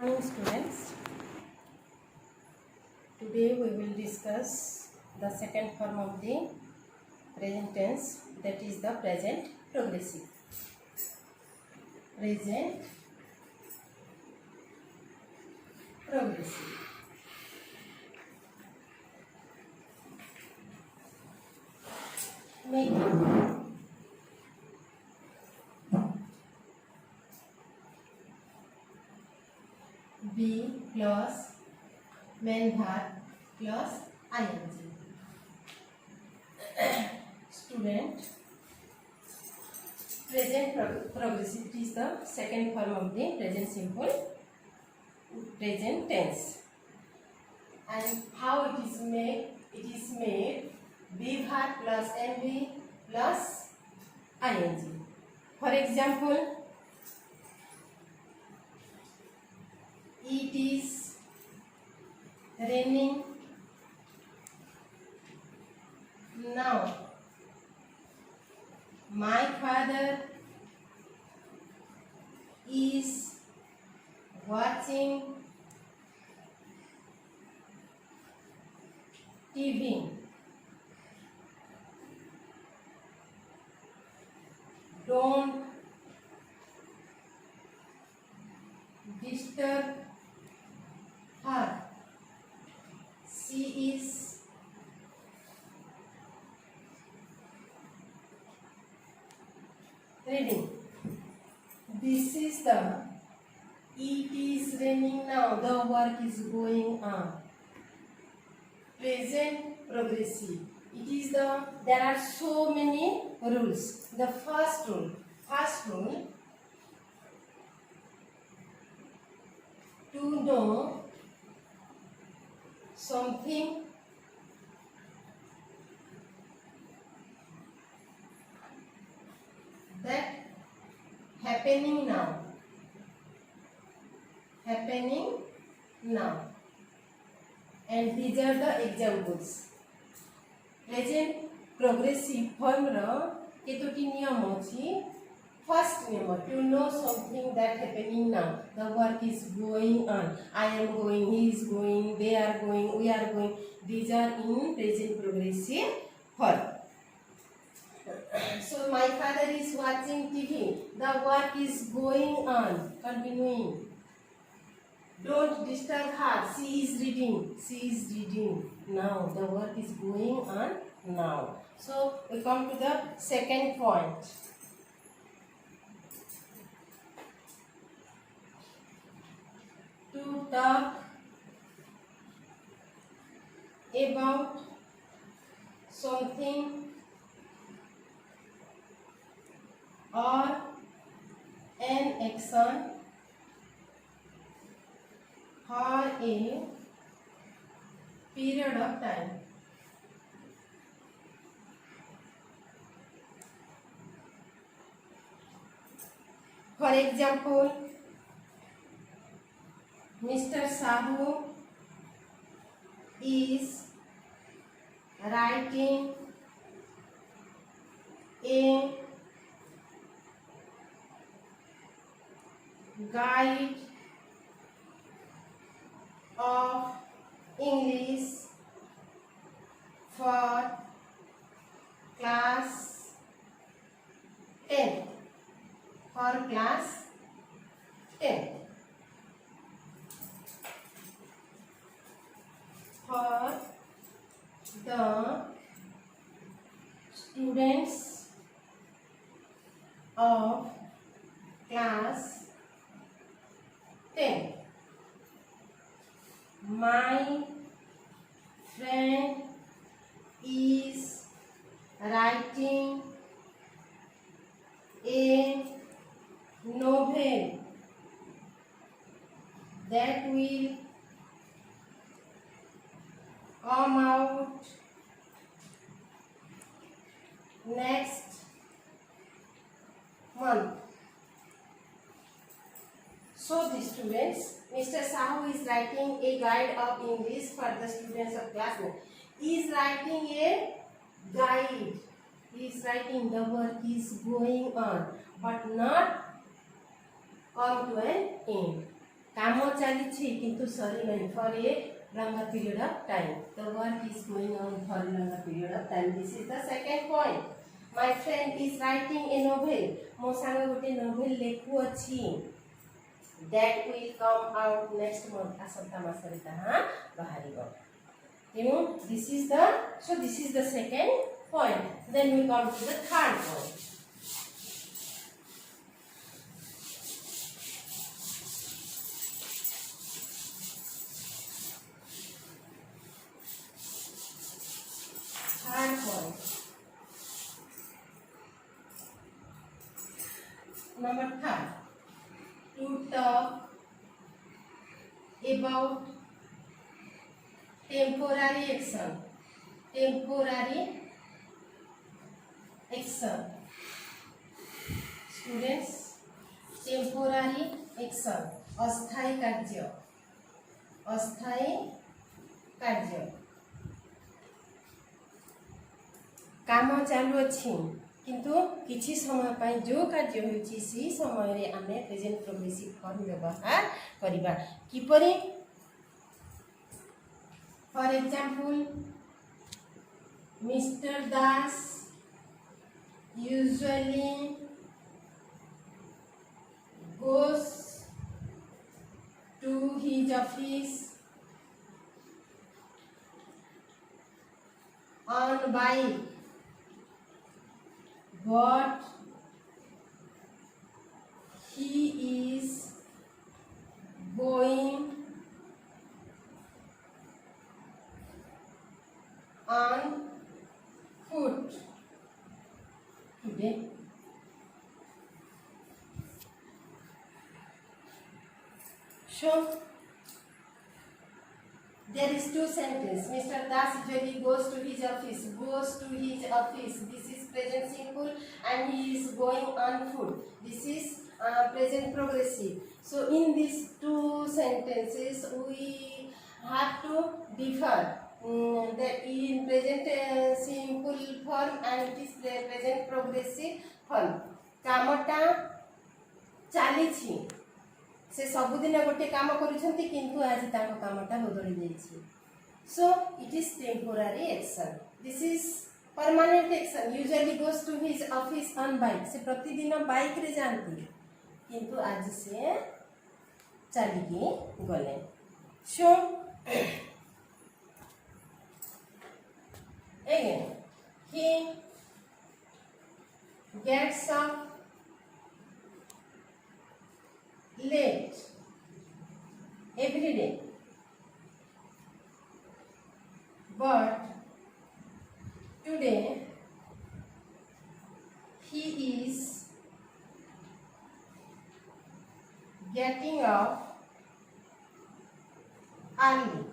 Morning students, today we will discuss the second form of the present tense, that is the present progressive. Present progressive. Making. Be plus main verb plus ing. Student, present progressive is the second form of the present simple present tense. And how it is made? It is made be verb plus mv plus ing. For example, it is raining now. My father is watching TV. Don't disturb her. She is reading. This is the it is raining now. The work is going on. Present progressive. It is there are so many rules. The first rule, to know something that happening now. And these are the examples. Present progressive form ro ketoti niyam achi. First niyam, to know something that happening now. The work is going on. I am going, he is going, they are going, we are going. These are in present progressive form. So my father is watching TV. The work is going on, continuing. Don't disturb her. She is reading now. The work is going on now. So we come to the second point. To talk about something or an action for a period of time. For example, Mr. Sahu is writing a guide of English for class 10. For class 10. For the students of class 10. My friend is writing a novel that will come out next month. So the students, Mr. Sahu is writing a guide of English for the students of class 9. He is writing a guide. He is writing, the work is going on, but not come to an end. काम चली किंतु सरी नहीं for a longer period of time. The work is going on for a longer period of time. This is the second point. My friend is writing a novel. मो सांग गोटे novel लेखु अछि. That will come out next month. आसंता मासरे ताहा बाहरिबो. This is the second point. Then we come to the third point. Third point. Number third. To talk about temporary action. Temporary action. Students, temporary action. अस्थायी कार्य. अस्थायी कार्य. काम चालू अछि किंतु किछि समय पाई जो कार्य होछि सी समय रे आमे प्रेजेंट प्रोग्रेसिव फॉर्म व्यवहार करिबा किपरि. For example, mister Das usually goes to his office on bike, but he is going on foot today. So there is two sentences. Mr. Das usually goes to his office. Goes to his office. This is present simple, and he is going on foot. This is present progressive. So in these two sentences, we have to differ. That in present simple form and it is present progressive form. कामटा चली से सबुदिन गोटे काम करुछंती किंतु आज ताको कामटा बदली जाइछि. So it is temporary action. This is permanent action. Usually goes to his office on bike. से प्रतिदिन बाइक रे जानती किंतु आज से चलिकी गले. So again he gets up late every day, but today he is getting up early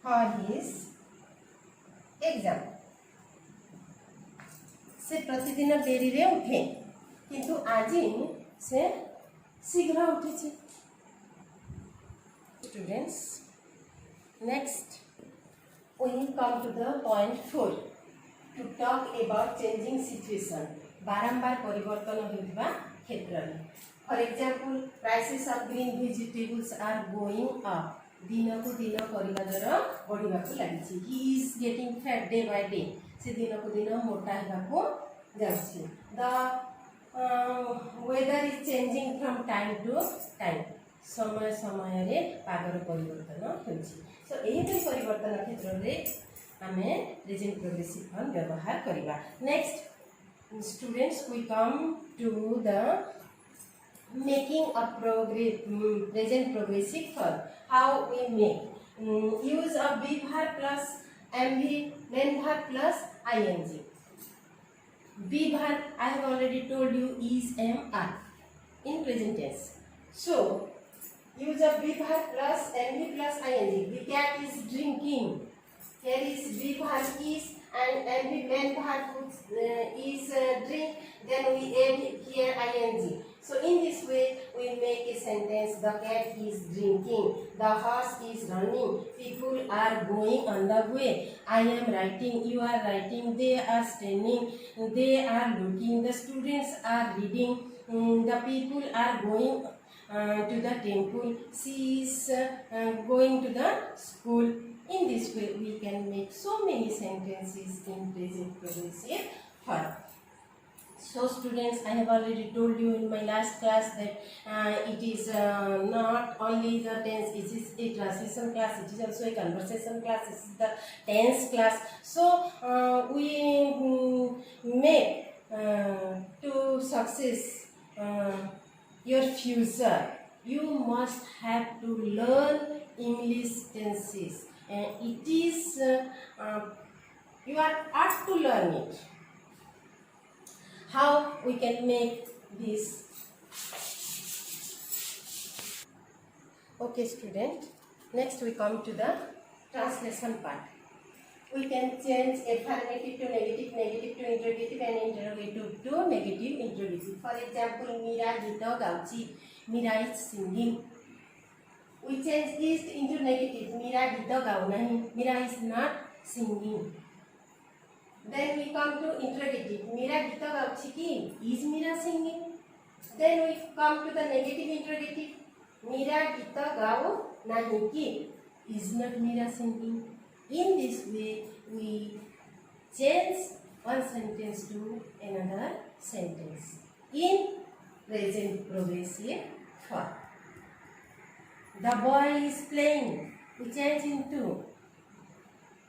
for his exam. से प्रतिदिन डेरी रे उठे किंतु आज से शीघ्र उठी. Students, next we come to the point 4. To talk about changing situation. बारंबार परिवर्तन होइबा क्षेत्र में. For example, prices of green vegetables are going up. दिन को दिन परिबा दर बढ़िबा को लागि. He is getting fat day by day. से दिन को दिन मोटा हेबा को जाउछि. The weather is changing from time to time. समय समय रे पागर परिवर्तन होछि. सो एही परिवर्तन क्षेत्र रे आमे प्रेजेंट प्रोग्रेसिव फॉर्म व्यवहार करिबा. Next students, we come to the making a present progressive form. How we make? Use of be verb plus mv, then verb plus ing. Be verb I have already told you is, am, are in present tense. So use of be verb plus mv plus ing. The cat is drinking. Here is be verb is and the main verb is drink, then we add here ing. So in this way we make a sentence: the cat is drinking, the horse is running, people are going on the way, I am writing, you are writing, they are standing, they are looking, the students are reading, the people are going to the temple, she is going to the school. In this way we can make so many sentences in present progressive form. So students, I have already told you in my last class that it is not only the tense, it is a translation class, it is also a conversation class, it is the tense class. So we make to success your future, you must have to learn English tenses, and it is you are asked to learn it. How we can make this? Okay student, next we come to the translation part. We can change affirmative to negative, negative to interrogative, and interrogative to negative interrogative. For example, Mira Gita Gauchi, Mira is singing. We change is into negative. Mira Gita Gau nahi, Mira is not singing. Then we come to interrogative. Mira Gita Gauchi ki, is Mira singing? Then we come to the negative interrogative. Mira Gita Gau nahi ki, is not Mira singing? In this way, we change one sentence to another sentence in present progressive form. The boy is playing. We change into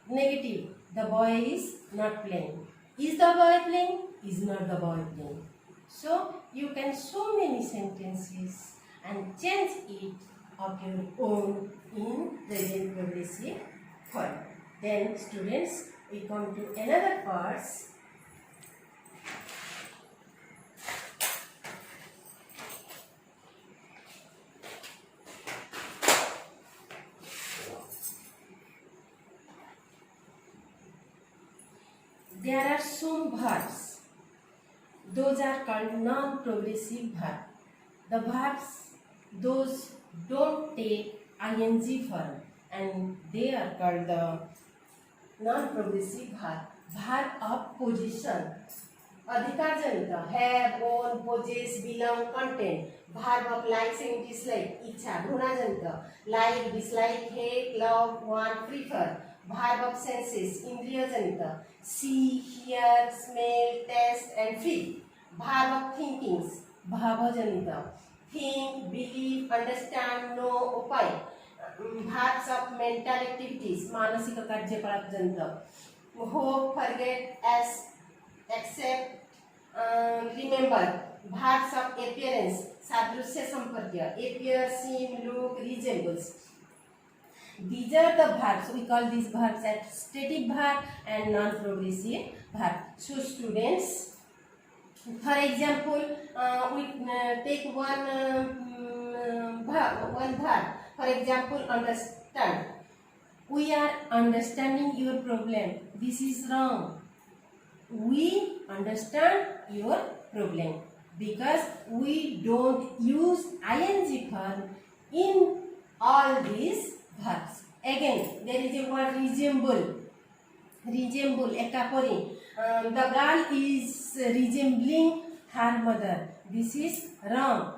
negative. The boy is not playing. Is the boy playing? Is not the boy playing? So you can so many sentences and change it of your own in present progressive form. Then students, we come to another parts. There are some verbs. Those are called non-progressive verbs. The verbs, those don't take ing form, and they are called the non-progressive verb. Verb of position. अधिकार जनित have, own, possess, belong, contain. Verb of likes and dislike. इच्छा, ढूंढा जनित like, dislike, hate, love, want, prefer. Verb of senses. इंद्रिय जनित see, hear, smell, taste and feel. Verb of thinkings. भाव जनित think, believe, understand, know, उपाय. Verbs of mental activities. मानसिक कार्यकलाप जनित hope, forget, accept, remember. Verbs of appearance. सादृश्य संपर्क. Appear, seem, look, resembles. These are the verbs. We call these verbs as stative verb and non-progressive verb. So students, for example, we take one verb. For example, understand. We are understanding your problem. This is wrong. We understand your problem because we don't use ing form in all these verbs. Again, there is a word resemble. Resemble, ekapori. The girl is resembling her mother. This is wrong.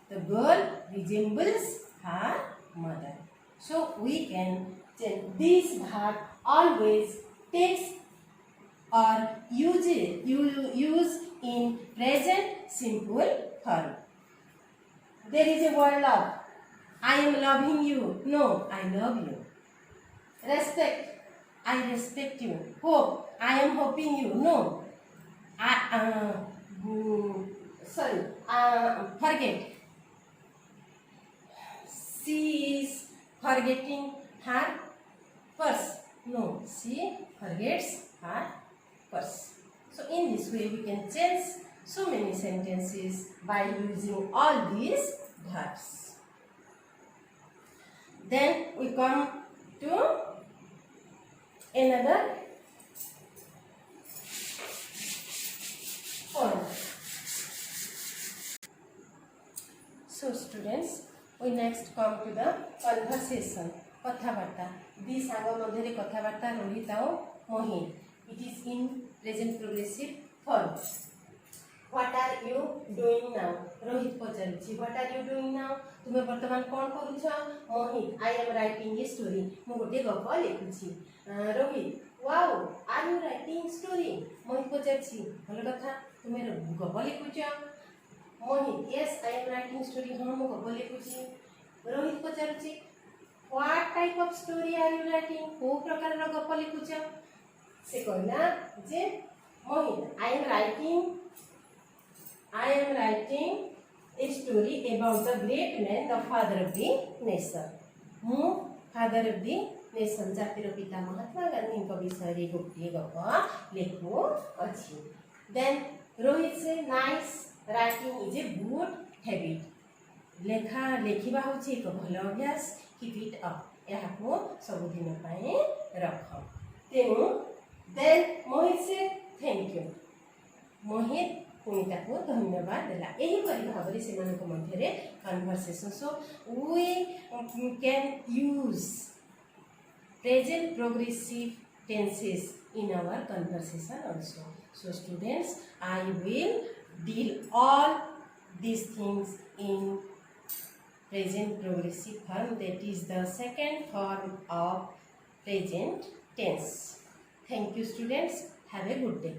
The girl resembles her mother. So we can change this verb always takes or use in present simple form. There is a word love. I am loving you. No, I love you. Respect. I respect you. Hope. I am hoping you. No. Forget. She is forgetting her purse. No, she forgets her purse. So in this way we can change so many sentences by using all these verbs. Then we come to another fun. So students, we next come to the conversation. कथाबार्ता दी सांग मध्य कथाबार्ता रोहित और मोहित. It is in present progressive form. What are you doing now? Rohit पचारुछि. What are you doing now? तुमे वर्तमान कोन करूछ? मोहित. I am writing a story. मु गोटे गप लिखुछि. Rohit. Wow, are you writing story? मोहित पचारुछि. भलो कथा. तुमे गप लिखुछ. मोहित. Yes, I am writing story. हां मु गप लिखुछि. Rohit पचारुछि. What type of story are you writing? को प्रकार रो गप लिखुछ? से कहला जे मोहित. I am writing a story about the great man, the father of the nation. मु father of the nation जातिर पिता महात्मा गांधी को विषय रे गोटे गप लिखु अछि. Then रोहित से nice writing is a good habit. लेखिबा होछि एक भल अभ्यास. Keep it up. यह को सब दिन पाए रख. तेनु then मोहित से thank you. मोहित पुनिता को धन्यवाद देला. एही परि भाबरे सेमानक मध्य रे conversation. So we can use present progressive tenses in our conversation also. So students, I will deal all these things in present progressive form, that is the second form of present tense. Thank you students. Have a good day.